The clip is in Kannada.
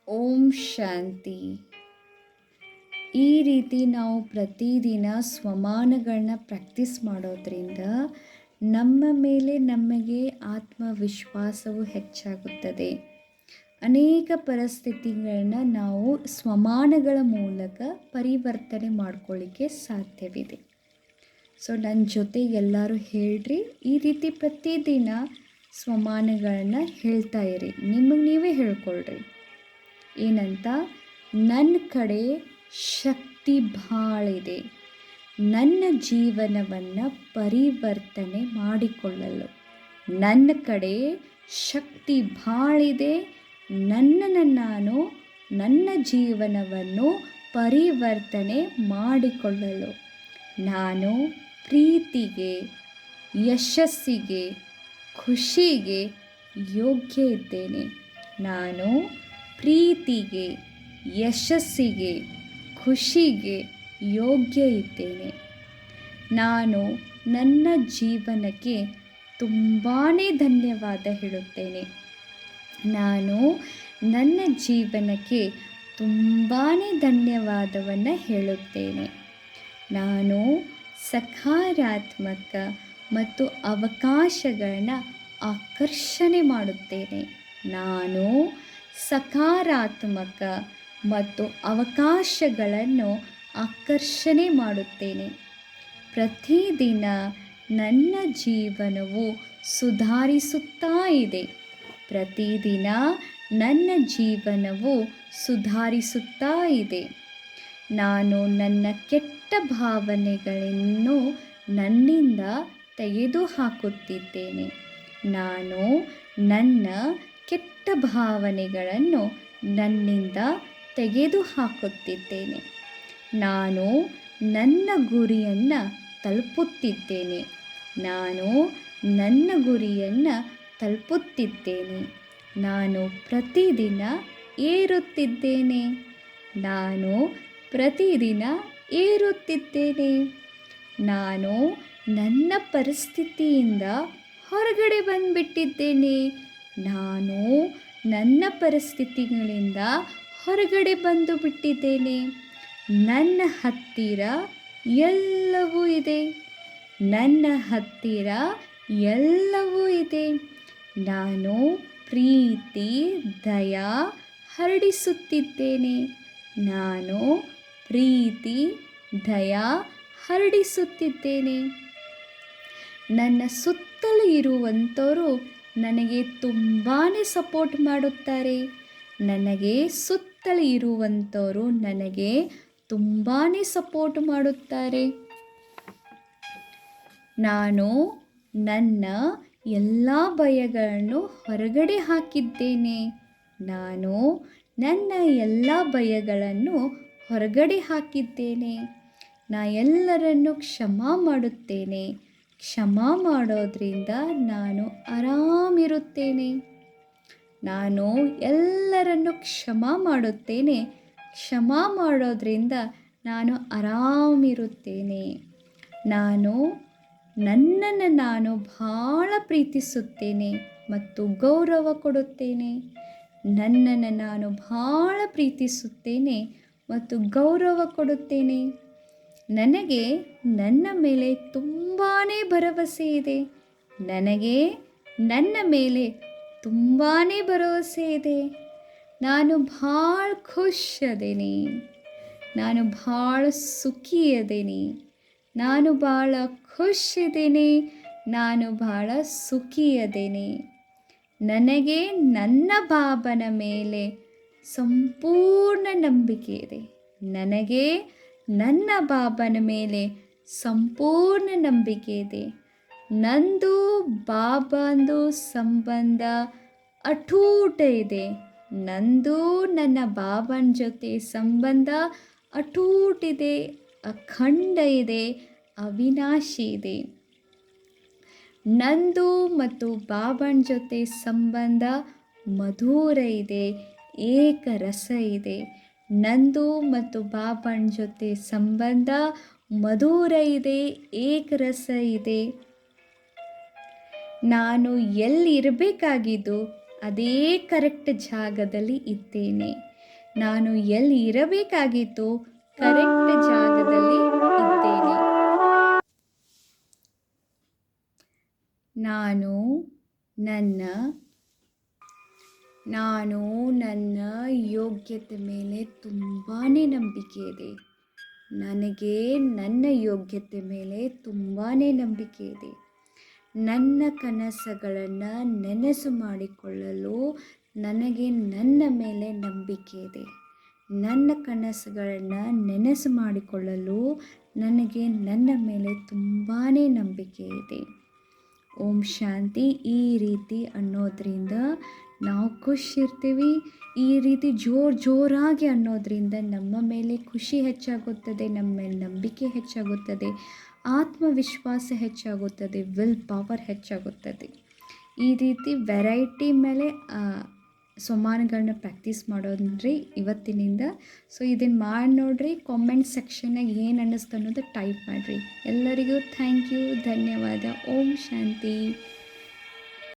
ಓಂ ಶಾಂತಿ. ಈ ರೀತಿ ನಾವು ಪ್ರತಿದಿನ ಸ್ವಮಾನಗಳನ್ನ ಪ್ರಾಕ್ಟೀಸ್ ಮಾಡೋದ್ರಿಂದ ನಮ್ಮ ಮೇಲೆ ನಮಗೆ ಆತ್ಮವಿಶ್ವಾಸವು ಹೆಚ್ಚಾಗುತ್ತದೆ. ಅನೇಕ ಪರಿಸ್ಥಿತಿಗಳನ್ನ ನಾವು ಸ್ವಮಾನಗಳ ಮೂಲಕ ಪರಿವರ್ತನೆ ಮಾಡ್ಕೊಳ್ಳಿಕ್ಕೆ ಸಾಧ್ಯವಿದೆ. ಸೊ ನನ್ನ ಜೊತೆ ಎಲ್ಲರೂ ಹೇಳ್ರಿ, ಈ ರೀತಿ ಪ್ರತಿದಿನ ಸ್ವಮಾನಗಳನ್ನ ಹೇಳ್ತಾ ಇರಿ. ನಿಮಗೆ ನೀವೇ ಹೇಳ್ಕೊಳ್ರಿ. ಏನಂತ, ನನ್ನ ಕಡೆ ಶಕ್ತಿ ಭಾಳ ಇದೆ, ನನ್ನ ಜೀವನವನ್ನು ಪರಿವರ್ತನೆ ಮಾಡಿಕೊಳ್ಳಲು. ನನ್ನ ಕಡೆ ಶಕ್ತಿ ಭಾಳ ಇದೆ, ನನ್ನನ್ನು ನಾನು ನನ್ನ ಜೀವನವನ್ನು ಪರಿವರ್ತನೆ ಮಾಡಿಕೊಳ್ಳಲು. ನಾನು ಪ್ರೀತಿಗೆ, ಯಶಸ್ಸಿಗೆ, ಖುಷಿಗೆ ಯೋಗ್ಯ ಇದ್ದೇನೆ. ನಾನು ಪ್ರೀತಿಗೆ, ಯಶಸ್ಸಿಗೆ, ಖುಷಿಗೆ ಯೋಗ್ಯ ಇದ್ದೇನೆ. ನಾನು ನನ್ನ ಜೀವನಕ್ಕೆ ತುಂಬಾ ಧನ್ಯವಾದ ಹೇಳುತ್ತೇನೆ. ನಾನು ನನ್ನ ಜೀವನಕ್ಕೆ ತುಂಬಾ ಧನ್ಯವಾದವನ್ನು ಹೇಳುತ್ತೇನೆ. ನಾನು ಸಕಾರಾತ್ಮಕ ಮತ್ತು ಅವಕಾಶಗಳನ್ನು ಆಕರ್ಷಣೆ ಮಾಡುತ್ತೇನೆ. ನಾನು ಸಕಾರಾತ್ಮಕ ಮತ್ತು ಅವಕಾಶಗಳನ್ನು ಆಕರ್ಷಣೆ ಮಾಡುತ್ತೇನೆ. ಪ್ರತಿದಿನ ನನ್ನ ಜೀವನವು ಸುಧಾರಿಸುತ್ತಾ ಇದೆ. ಪ್ರತಿದಿನ ನನ್ನ ಜೀವನವು ಸುಧಾರಿಸುತ್ತಾ ಇದೆ. ನಾನು ನನ್ನ ಕೆಟ್ಟ ಭಾವನೆಗಳನ್ನು ನನ್ನಿಂದ ತೆಗೆದುಹಾಕುತ್ತಿದ್ದೇನೆ. ನಾನು ನನ್ನ ಕೆಟ್ಟ ಭಾವನೆಗಳನ್ನು ನನ್ನಿಂದ ತೆಗೆದುಹಾಕುತ್ತಿದ್ದೇನೆ. ನಾನು ನನ್ನ ಗುರಿಯನ್ನು ತಲುಪುತ್ತಿದ್ದೇನೆ. ನಾನು ನನ್ನ ಗುರಿಯನ್ನು ತಲುಪುತ್ತಿದ್ದೇನೆ. ನಾನು ಪ್ರತಿದಿನ ಏರುತ್ತಿದ್ದೇನೆ. ನಾನು ಪ್ರತಿದಿನ ಏರುತ್ತಿದ್ದೇನೆ. ನಾನು ನನ್ನ ಪರಿಸ್ಥಿತಿಯಿಂದ ಹೊರಗಡೆ ಬಂದುಬಿಟ್ಟಿದ್ದೇನೆ. ನಾನು ನನ್ನ ಪರಿಸ್ಥಿತಿಗಳಿಂದ ಹೊರಗಡೆ ಬಂದು ಬಿಟ್ಟಿದ್ದೇನೆ. ನನ್ನ ಹತ್ತಿರ ಎಲ್ಲವೂ ಇದೆ. ನನ್ನ ಹತ್ತಿರ ಎಲ್ಲವೂ ಇದೆ. ನಾನು ಪ್ರೀತಿ, ದಯಾ ಹರಡಿಸುತ್ತಿದ್ದೇನೆ. ನಾನು ಪ್ರೀತಿ, ದಯಾ ಹರಡಿಸುತ್ತಿದ್ದೇನೆ. ನನ್ನ ಸುತ್ತಲೂ ಇರುವಂಥವರು ನನಗೆ ತುಂಬಾ ಸಪೋರ್ಟ್ ಮಾಡುತ್ತಾರೆ. ನನಗೆ ಸುತ್ತಲೂ ಇರುವಂಥವರು ನನಗೆ ತುಂಬಾ ಸಪೋರ್ಟ್ ಮಾಡುತ್ತಾರೆ. ನಾನು ನನ್ನ ಎಲ್ಲ ಭಯಗಳನ್ನು ಹೊರಗಡೆ ಹಾಕಿದ್ದೇನೆ. ನಾನು ನನ್ನ ಎಲ್ಲ ಭಯಗಳನ್ನು ಹೊರಗಡೆ ಹಾಕಿದ್ದೇನೆ. ಎಲ್ಲರನ್ನು ಕ್ಷಮಾ ಮಾಡುತ್ತೇನೆ. ಕ್ಷಮಾ ಮಾಡೋದ್ರಿಂದ ನಾನು ಆರಾಮಿರುತ್ತೇನೆ. ನಾನು ಎಲ್ಲರನ್ನು ಕ್ಷಮಾ ಮಾಡುತ್ತೇನೆ. ಕ್ಷಮಾ ಮಾಡೋದ್ರಿಂದ ನಾನು ಆರಾಮಿರುತ್ತೇನೆ. ನಾನು ನನ್ನನ್ನು ನಾನು ಭಾಳ ಪ್ರೀತಿಸುತ್ತೇನೆ ಮತ್ತು ಗೌರವ ಕೊಡುತ್ತೇನೆ. ನನ್ನನ್ನು ನಾನು ಭಾಳ ಪ್ರೀತಿಸುತ್ತೇನೆ ಮತ್ತು ಗೌರವ ಕೊಡುತ್ತೇನೆ. ನನಗೆ ನನ್ನ ಮೇಲೆ ತುಂಬಾ ಭರವಸೆ ಇದೆ. ನನಗೆ ನನ್ನ ಮೇಲೆ ತುಂಬಾ ಭರವಸೆ ಇದೆ. ನಾನು ಭಾಳ ಖುಷಿಯದೇನೆ. ನಾನು ಭಾಳ ಸುಖಿಯದೇನೆ. ನಾನು ಭಾಳ ಖುಷಿದ್ದೇನೆ. ನಾನು ಭಾಳ ಸುಖಿಯದೇನೆ. ನನಗೆ ನನ್ನ ಬಾಬನ ಮೇಲೆ ಸಂಪೂರ್ಣ ನಂಬಿಕೆ ಇದೆ. ನನಗೆ ನನ್ನ ಬಾಬನ ಮೇಲೆ ಸಂಪೂರ್ಣ ನಂಬಿಕೆ ಇದೆ. ನಂದು ಬಾಬಂದು ಸಂಬಂಧ ಅಟೂಟ ಇದೆ. ನಂದು ನನ್ನ ಬಾಬನ ಜೊತೆ ಸಂಬಂಧ ಅಟೂಟಿದೆ, ಅಖಂಡ ಇದೆ, ಅವಿನಾಶಿ ಇದೆ. ನಂದು ಮತ್ತು ಬಾಬನ ಜೊತೆ ಸಂಬಂಧ ಮಧುರ ಇದೆ, ಏಕರಸ ಇದೆ. ನಂದು ಮತ್ತು ಬಾಬನ ಜೊತೆ ಸಂಬಂಧ ಮಧುರ ಇದೆ, ಏಕರಸ ಇದೆ. ನಾನು ಎಲ್ಲಿರಬೇಕಾಗಿದ್ದು ಅದೇ ಕರೆಕ್ಟ್ ಜಾಗದಲ್ಲಿ ಇದ್ದೇನೆ. ನಾನು ಎಲ್ಲಿ ಇರಬೇಕಾಗಿತ್ತು ಕರೆಕ್ಟ್ ಜಾಗದಲ್ಲಿ ಇದ್ದೇನೆ. ನಾನು ನನ್ನ ಯೋಗ್ಯತೆ ಮೇಲೆ ತುಂಬಾ ನಂಬಿಕೆ ಇದೆ. ನನಗೆ ನನ್ನ ಯೋಗ್ಯತೆ ಮೇಲೆ ತುಂಬಾ ನಂಬಿಕೆ ಇದೆ. ನನ್ನ ಕನಸುಗಳನ್ನು ನನಸು ಮಾಡಿಕೊಳ್ಳಲು ನನಗೆ ನನ್ನ ಮೇಲೆ ನಂಬಿಕೆ ಇದೆ. ನನ್ನ ಕನಸುಗಳನ್ನು ನನಸು ಮಾಡಿಕೊಳ್ಳಲು ನನಗೆ ನನ್ನ ಮೇಲೆ ತುಂಬಾ ನಂಬಿಕೆ ಇದೆ. ಓಂ ಶಾಂತಿ. ಈ ರೀತಿ ಅನ್ನೋದ್ರಿಂದ ನಾವು ಖುಷಿರ್ತೀವಿ. ಈ ರೀತಿ ಜೋರಾಗಿ ಅನ್ನೋದ್ರಿಂದ ನಮ್ಮ ಮೇಲೆ ಖುಷಿ ಹೆಚ್ಚಾಗುತ್ತದೆ, ನಮ್ಮ ಮೇಲೆ ನಂಬಿಕೆ ಹೆಚ್ಚಾಗುತ್ತದೆ, ಆತ್ಮವಿಶ್ವಾಸ ಹೆಚ್ಚಾಗುತ್ತದೆ, ವಿಲ್ ಪವರ್ ಹೆಚ್ಚಾಗುತ್ತದೆ. ಈ ರೀತಿ ವೆರೈಟಿ ಮೇಲೆ ಸೊಮಾನಗಳನ್ನ ಪ್ರಾಕ್ಟೀಸ್ ಮಾಡೋದ್ರಿ ಇವತ್ತಿನಿಂದ. ಸೊ ಇದನ್ನು ಮಾಡಿ ನೋಡಿರಿ. ಕಾಮೆಂಟ್ ಸೆಕ್ಷನ್ನಾಗ ಏನು ಅನ್ನಿಸ್ತು ಅನ್ನೋದು ಟೈಪ್ ಮಾಡಿರಿ. ಎಲ್ಲರಿಗೂ ಥ್ಯಾಂಕ್ ಯು, ಧನ್ಯವಾದ. ಓಂ ಶಾಂತಿ.